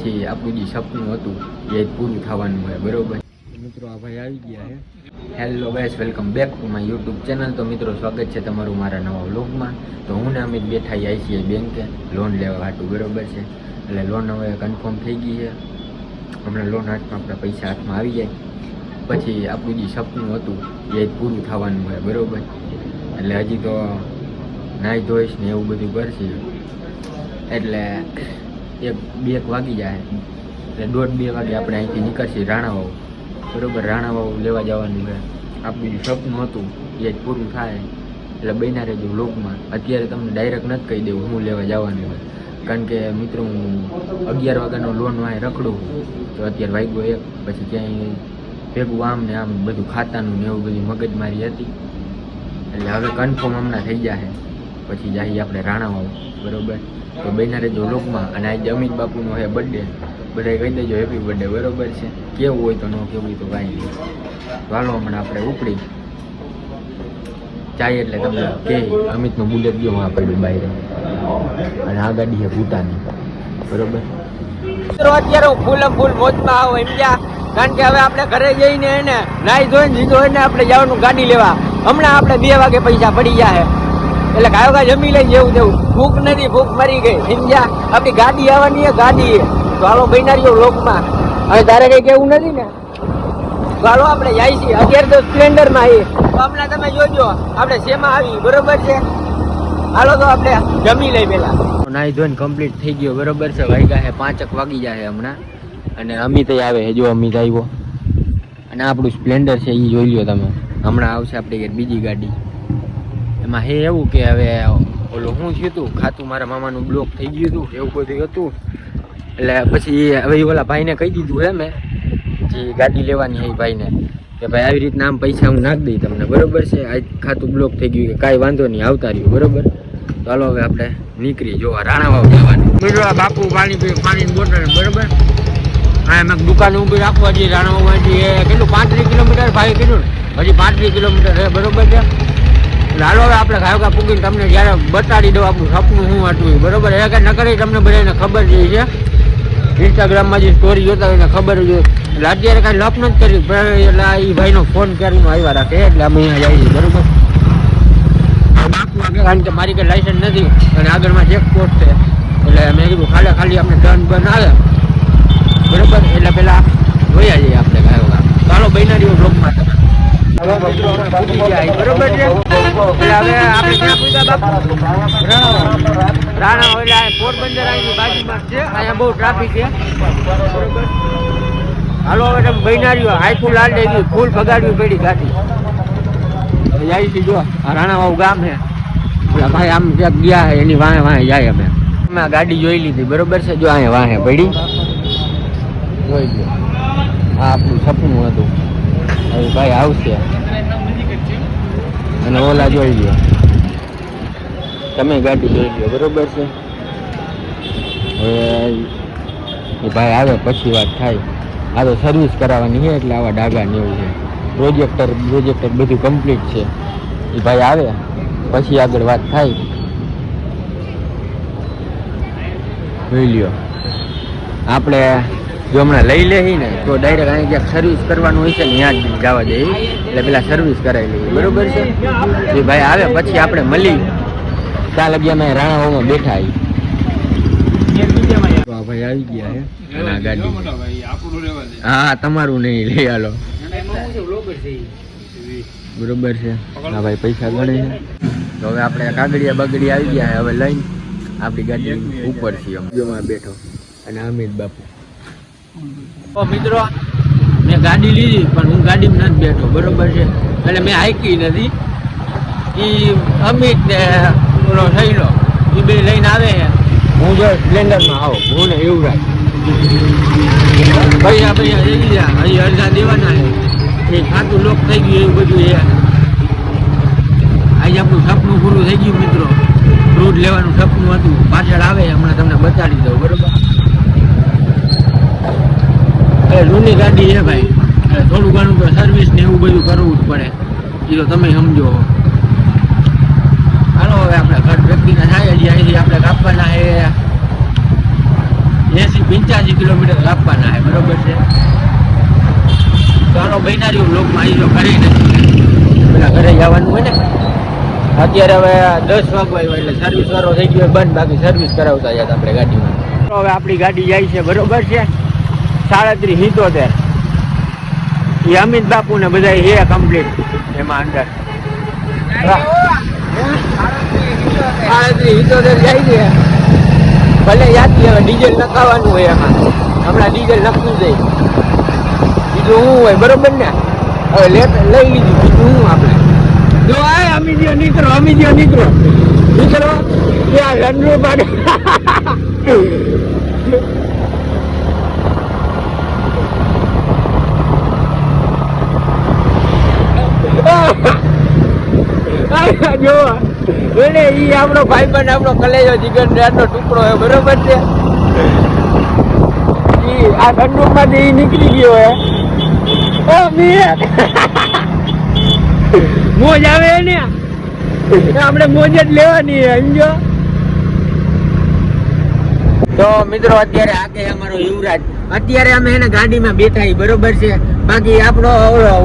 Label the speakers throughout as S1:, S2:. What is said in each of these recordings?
S1: પછી આપણું જે સપનું હતું એ પૂરું થવાનું હોય, બરોબર મિત્રો. આ ભાઈ આવી ગયા છે. Hello guys, welcome back to my YouTube channel. તો મિત્રો, સ્વાગત છે તમારું મારા નવા વ્લોગમાં. તો હું ને અમિત બેઠા આઈસીઆઈ બેંકે લોન લેવા હાટું, બરોબર છે. એટલે લોન હવે કન્ફર્મ થઈ ગઈ છે. હમણાં લોન હાથમાં આપણા પૈસા હાથમાં આવી જાય પછી આપણું જે સપનું હતું એ પૂરું થવાનું હોય, બરોબર. એટલે હજી તો નાહી ધોઈશ ને એવું બધું કરશે એટલે 1-2 વાગી જાય. એટલે 1:30-2 વાગે આપણે અહીંથી નીકળશે રાણાવાવ, બરોબર. રાણાવાવ લેવા જવાનું છે. આપણું જે સપનું હતું એ જ પૂરું થાય એટલે બન્યા રહેજો વ્લોગમાં. અત્યારે તમને ડાયરેક્ટ નથી કહી દેવું હું લેવા જવાનું હોય, કારણ કે મિત્રો હું 11 વાગ્યાનો લોન વાંહે રખડું તો અત્યારે વાગ્યો 1, પછી ક્યાંય ભેગું આમ ને આમ બધું ખાતાનું ને એવું બધી મગજમારી હતી. એટલે હવે કન્ફર્મ હમણાં થઈ જાય પછી જઈએ આપણે રાણાવાવ, બરોબર. તો બન્યા રહેજો વ્લોગમાં. અને આજે અમિત બાપુનો છે બર્થડે, બધા કહી દેજો હેપી બર્થડે, બરોબર છે. કેવું હોય તો ન કેવું હોય તો કાંઈ નહીં. ચાલો હમણાં આપણે ઉપડી ચાય એટલે તમને કે અમિતનું બુલેટ ગયો આ પડ્યું બહાર, અને આ ગાડી છે ભૂટાની, બરોબર.
S2: મિત્રો અત્યારે હું ફૂલ મોજમાં આવું સમજ્યા, કારણ કે હવે આપણે ઘરે જઈને એને નાઈ ધોઈને જીધો એને આપણે જવાનું ગાડી લેવા. હમણાં આપણે 2 વાગે પૈસા પડી જાય એટલે કાયો કા જમી લઈને જેવું તેવું. ભૂખ નથી, ભૂખ મરી ગઈ સમજ્યા. આપણી ગાડી આવવાની ગાડી તો હાલો બિનારીઓ લોકમાં. હવે તારે કઈ કેવું નથી ને, ચાલો આપણે જાય છીએ. અત્યારે તો સ્પ્લેન્ડરમાં આવી તો હમણાં તમે જોજો આપણે શેમાં આવી, બરોબર છે. હાલો તો આપણે જમી લઈ પેલા.
S1: નાઈ ધોઈને કમ્પ્લીટ થઈ ગયો, બરોબર છે. વાગ્યા છે 5 વાગી જાય હમણાં. અને અમિત આવે છે, જો અમિત આવ્યો. અને આપણું સ્પ્લેન્ડર છે એ જોઈ લ્યો તમે. હમણાં આવશે આપણી ઘેર બીજી ગાડી. એમાં હે એવું કે હવે ઓલું શું થયું હતું, ખાતું મારા મામાનું બ્લોક થઈ ગયું હતું, એવું બધું હતું. એટલે પછી હવે ઓલા ભાઈને કહી દીધું હે મેં જે ગાડી લેવાની છે એ ભાઈને કે ભાઈ આવી રીતના આમ પૈસા હું નાખી દઈ તમને, બરોબર છે. આજ ખાતું બ્લોક થઈ ગયું કે કાંઈ વાંધો નહીં, આવતા રહ્યું, બરોબર. તો હાલો હવે આપણે નીકળી જોવા રાણાવાવ જવાનું.
S2: મિત્રો બાપુ પાણીની બોટલ, બરોબર. હા મેં દુકાન ઊભી રાખવા જઈએ રાણાવાવમાંથી. એ કેટલું 35 કિલોમીટર ભાઈ કીધું ને, હજી 35 કિલોમીટર છે, બરોબર છે. હાલો હવે આપણે ખાયો પૂગીને તમને જ્યારે બતાડી દઉં આપણું સપનું શું હતું, બરોબર. એ કાંઈ ન કરી તમને બધાને ખબર જ છે. ઇન્સ્ટાગ્રામમાં જે સ્ટોરી જોતા હોય એને ખબર જ હોય. એટલે અત્યારે કાંઈ લપ નથી કરી, એટલે એ ભાઈનો ફોન કરીને આવ્યા રાખે એટલે અમે અહીંયા જઈએ, બરોબર. બાપુ આગળ કારણ કે મારી કંઈ લાઇસન્સ નથી અને આગળમાં ચેકપોસ્ટ છે એટલે મેં કીધું ખાલી આપણે ટર્ન બન આવે, બરોબર. એટલે પેલા જોયા જઈએ આપણે ગાયો ચાલો બિનારીઓ બ્લોકમાં તમે. બરોબર છે. એટલે હવે આપણે ક્યાં પૂછ્યા બાપુ? રાણાવાવ. એટલે પોરબંદર અહીંની બાજુમાં છે. અહીંયા બહુ ટ્રાફિક છે, બરોબર. હાલો હવે તમે બિનારીઓ હાઈફુલ લાલ દઈ ફૂલ ભગાડવી પડી ગાડી. હવે જાય છે જો આ રાણાવાવ ગામ છે. એટલે ભાઈ આમ ક્યાંક ગયા છે એની વાહે જાય. અમે આ ગાડી જોઈ લીધી, બરોબર છે. જો અહીંયા વાહે પડી જોઈ ગયો. આ આપણું સપનું હતું. હવે ભાઈ આવશે અને ઓલા જોઈ લ્યો, તમે ગાડી જોઈ લ્યો, બરોબર છે. હવે એ ભાઈ આવે પછી વાત થાય. આ તો સર્વિસ કરાવવાની છે એટલે આવા ડાગા ને એવું છે. પ્રોજેક્ટર બધું કમ્પ્લીટ છે. એ ભાઈ આવે પછી આગળ વાત થાય. જોઈ લ્યો આપણે જો હમણાં લઈ લઈએ ને તો ડાયરેક્ટ અહીં ક્યાંક સર્વિસ કરવાનું હોય છે ને ત્યાં જ જવા દઈએ. એટલે પેલા સર્વિસ કરાવી લઈએ, બરોબર છે. એ ભાઈ આવે પછી આપણે મળી ત્યાં લગી અમે રાણાવાવમાં બેઠા આવી. આ ભાઈ આવી ગયા છે અને આ ગાડી હા તમારું નહીં લઈ હાલો, બરોબર છે. હા ભાઈ પૈસા ગણે છે. તો હવે આપણે કાગડિયા બગડી આવી ગયા છે. હવે લઈને આપણી ગાડી ઉપર છીએ બેઠો અને અમિત બાપુ. મિત્રો મેં ગાડી લીધી પણ હું ગાડીમાં નથી બેઠો, બરોબર છે. એટલે મેં હાઈકી નથી. એ અમિત ને ઓલો થઈલો એ બે લઈને આવે છે. હું જો સ્પ્લેન્ડરમાં આવું હું ને એવું રાખ પૈસા દઈ દીધા, હજી અડધા દેવાના છે. એ ખાતું લોક થઈ ગયું એવું બધું છે. આજે આપણું સપનું પૂરું થઈ ગયું મિત્રો. ફ્રૂટ લેવાનું સપનું હતું, પાછળ આવે હમણાં તમને બતાડી દઉં, બરોબર. જૂની ગાડી છે ભાઈ, થોડું ઘણું તો સર્વિસ ને એવું બધું કરવું જ પડે, એ તો તમે સમજો. હાલો હવે આપણે ઘર વ્યક્તિના થાય હજી અહીંથી આપણે કાપવાના છે 80-85 કિલોમીટર લાવવાના છે, બરોબર છે. ચાલો બહેનારી લોકમાં આવી જો ઘરે નથી, પેલા ઘરે જવાનું હોય ને. અત્યારે હવે 10 વાગવા આવ્યા એટલે સર્વિસ વાળો થઈ ગયો બંધ, બાકી સર્વિસ કરાવતા જાય આપણે ગાડીમાં. તો હવે આપણી ગાડી જાય છે, બરોબર છે, 37-77. એ અમિત બાપુ ને બધા હે કમ્પ્લીટ એમાં અંદર 37-77 જાય છે. ભલે યાદથી હવે ડીઝલ નખાવાનું હોય એમાં, હમણાં ડીઝલ નખવું જાય, બીજું શું હોય, બરોબર ને. હવે લઈ લીધું, બીજું શું આપણે જો આ અમીજીઓ નીકળો ત્યાં રનરૂ પાડે. જો એટલે ઈ આપણો ભાઈબંધ, આપણો કલેજો જીગર નો ટુકડો હે, બરોબર છે. ઈ આ રનરૂ માંથી નીકળી ગયો હે. ઓ મી મોજ આવે ને, આપણે મોજ જ લેવાની સમજો. તો મિત્રો અત્યારે આગે અમારો યુવરાજ, અત્યારે અમે એને ગાડીમાં બેઠા બરોબર છે. બાકી આપણો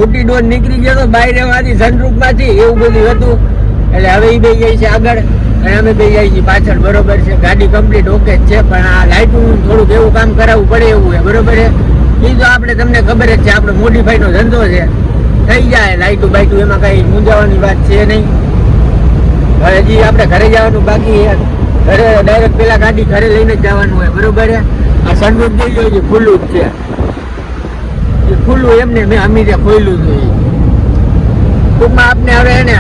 S2: ઉડી ડોર નીકળી ગયો તો બહાર માંથી સનરૂફ માંથી, એવું બધું હતું. એટલે હવે એ બે જાય છે આગળ અને અમે બે જાય છીએ પાછળ, બરોબર છે. ગાડી કમ્પ્લીટ ઓકે જ છે, પણ આ લાઇટનું થોડુંક એવું કામ કરાવવું પડે એવું છે, બરોબર છે. એ તો આપણે તમને ખબર જ છે, આપણો મોડિફાઈ નો ધંધો છે, થઈ જાય લાઈટું બાઈટું, એમાં કઈ મૂંઝાવાની વાત છે નહીં. હવે હજી આપણે ઘરે જવાનું બાકી છે, ઘરે ડાયરેક્ટ પેલા ગાડી ઘરે લઈને જ જવાનું હોય, બરોબર છે. આ સનરૂફ જોઈ જોઈએ છે, ખુલ્લું જ છે, એ ખુલ્લું એમને મેં અમીરે ખોલ્યું છે. ટૂંકમાં આપણે હવે એને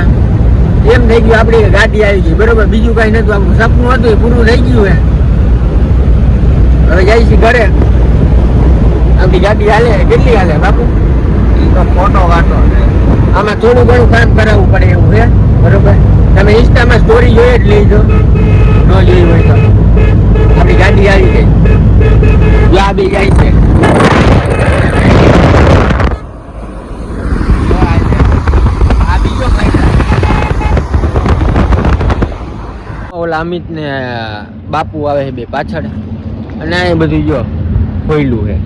S2: એમ થઈ ગયું આપણી ગાડી આવી ગઈ, બરોબર. બીજું કઈ નતું, આપણું સપનું હતું એ પૂરું થઈ ગયું હે. હવે જાય છે ઘરે. આપણી ગાડી હાલે, કેટલી હાલે બાપુ? ફોટો કાઢો, આમાં થોડું ઘણું કામ કરાવવું પડે એવું છે, બરોબર. તમે ઇન્સ્ટામાં સ્ટોરી જોઈ જ લેજો, ન જોઈ હોય તો. આપણી ગાડી આવી ગઈ, આ બી જાય છે. ઓલા અમિત ને બાપુ આવે છે બે પાછળ, અને આ બધું જો ખોયલું છે.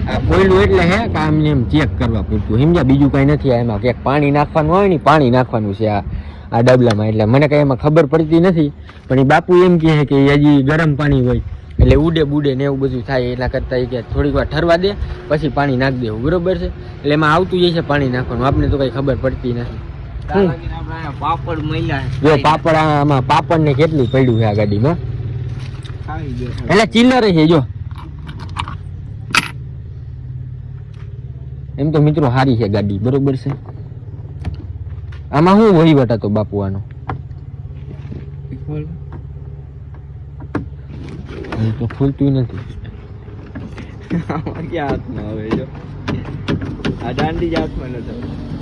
S2: આ ખોયલું એટલે હે કે આમને એમ ચેક કરવા પૂરતું, સમજ્યા, બીજું કઈ નથી. એમાં ક્યાંક પાણી નાખવાનું હોય ને, પાણી નાખવાનું છે આ ડબલામાં. એટલે મને કઈ એમાં ખબર પડતી નથી, પણ એ બાપુ એમ કહે કે હજી ગરમ પાણી હોય એટલે ઉડે બુડે ને એવું બધું થાય. એના કરતા કે થોડીક વાર ઠરવા દે પછી પાણી નાખી દેવું, બરોબર છે. એટલે એમાં આવતું જશે પાણી નાખવાનું, આપણે તો કઈ ખબર પડતી નથી. પાપડ મહિલા જો પાપડ, આમાં પાપડ ને કેટલું પડ્યું છે આ ગાડીમાં, એટલે ચિલ્લર છે જો. એમ તો મિત્રો સારી છે ગાડી, બરોબર છે. આમાં શું વહીવટ હતો બાપુ આનો? તો ખુલતું નથી.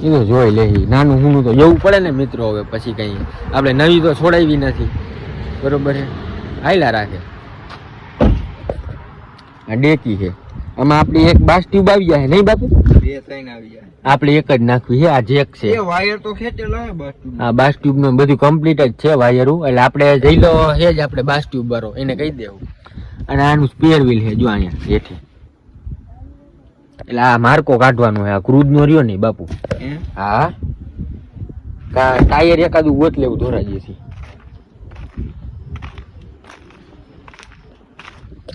S2: એ તો જોઈ લે, નાનું હું તો જવું પડે ને મિત્રો. હવે પછી કઈ આપણે નવી તો છોડાવી નથી, બરોબર છે, હાયલા રાખે. આ ડેકી છે, આમાં આપડી એક બાસ ટ્યુબ આવી જાય નહીં બાપુ? આપણે એક જ નાખવી છે. આ જેક છે, વાયર તો ખેંચેલો છે બાસ ટ્યુબ. હા, બાસ ટ્યુબ નું બધું કમ્પ્લીટ જ છે વાયરું. એટલે આપણે જઈ લો છે જ આપણે બાસ ટ્યુબ વાળો, એને કહી દેવું. અને આનું સ્પેર વ્હીલ છે જો અહીંયા હેઠી. એટલે આ માર્કો કાઢવાનો છે, આ ક્રૂઝ નો રહ્યો નહીં બાપુ. હા, ટાયર એકાદું ગોત લેવું ધોરાજી થી.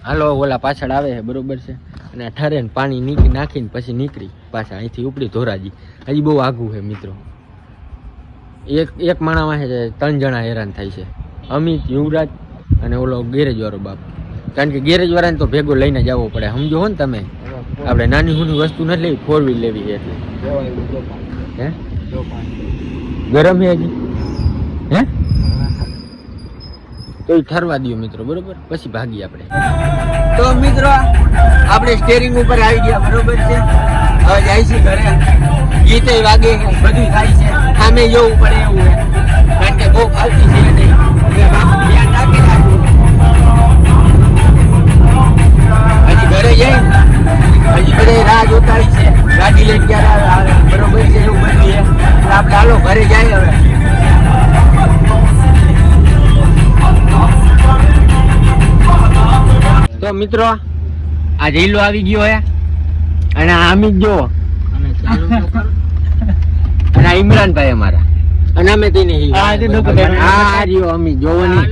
S2: હાલો ઓલા પાછળ આવે છે, બરોબર છે. અને ઠરે ને પાણી નાખીને પછી નીકળી પાછા અહીંથી ઉપડી ધોરાજી. હજી બહુ આઘું છે મિત્રો. એક માણામાં છે 3 જણા હેરાન થાય છે, અમિત, યુવરાજ અને ઓલો ગેરેજ વાળો બાપ. કારણ કે ગેરેજ વાળાને તો ભેગો લઈને જવો પડે, સમજો હો ને તમે. આપણે નાની હુની વસ્તુ નથી લેવી, 4 વ્હીલ લેવી છે એટલે. હે ગરમ છે હજી? હે તો ઠરવા દો મિત્રો, બરોબર, પછી ભાગીએ આપણે. તો મિત્રો આપણે સ્ટેરિંગ ઉપર આવી ગયા, બરોબર છે. હવે જાય છે ઘરે, ગીતે વાગે, બધું થાય છે, સામે જવું પડે એવું છે. કારણ કે બહુ ફાલતી છે નહીં, ધ્યાન રાખી રાખવું. હજી ઘરે જઈ, હજી બધા રાહ જોતા છે, ગાડી લઈને ક્યારે આવે, બરોબર છે, એવું બધું છે. આપણે હાલો ઘરે જાય હવે. તો મિત્રો આ જઈલો આવી ગયો હે અને આ અમિત જો અને આ ઇમરાનભાઈ અમારા અને અમે તેને આ રહ્યો અમિત જોવો ની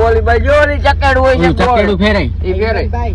S2: ઓલી બાજુ ચકેડું હોય છે ચકેડું ફેરાય એ ફેરાય